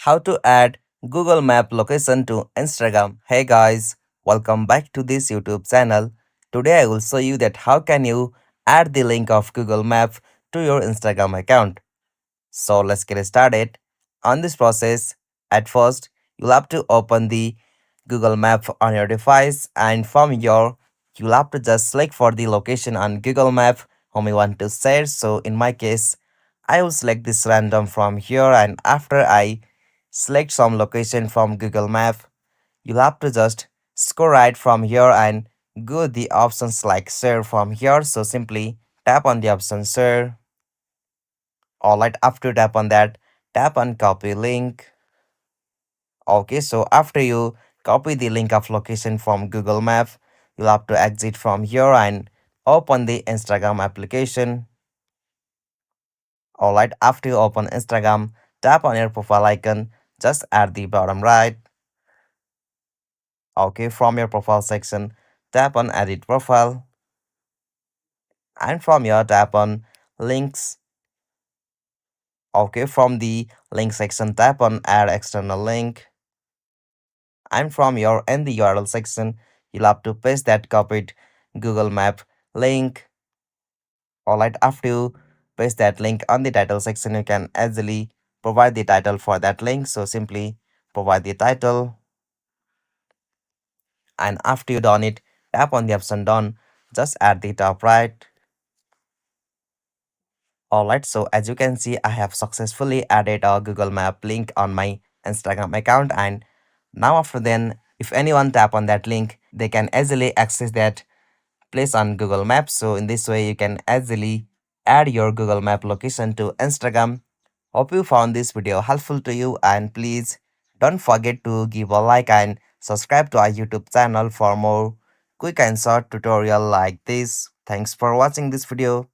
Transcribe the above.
how to add Google Map location to Instagram. Hey guys, welcome back to this YouTube channel. Today I will show you that how can you add the link of Google Map to your Instagram account. So let's get started. On this process, at first you'll have to open the Google Map on your device, and from your you'll have to just select for the location on Google Map whom you want to share. So in my case, I will select this random from here, and after I select some location from Google Map, you'll have to just scroll right from here and go the options like share from here. So simply tap on the option share. Alright, after tap on that, tap on copy link. Okay, so after you copy the link of location from Google Map, you'll have to exit from here and open the Instagram application. Alright, after you open Instagram, tap on your profile icon just at the bottom right. Okay, from your profile section, tap on edit profile, and from here tap on links. Okay, from the link section, tap on add external link, and from your in the URL section, you'll have to paste that copied Google Map link. Alright, after you paste that link on the title section, you can easily provide the title for that link. So simply provide the title, and after you done it, tap on the option done just at the top right. Alright, so as you can see, I have successfully added a Google Map link on my Instagram account, and now after then, if anyone tap on that link, they can easily access that place on Google Maps. So in this way, you can easily add your Google Map location to Instagram. Hope you found this video helpful to you, and please don't forget to give a like and subscribe to our YouTube channel for more quick and short tutorial like this. Thanks for watching this video.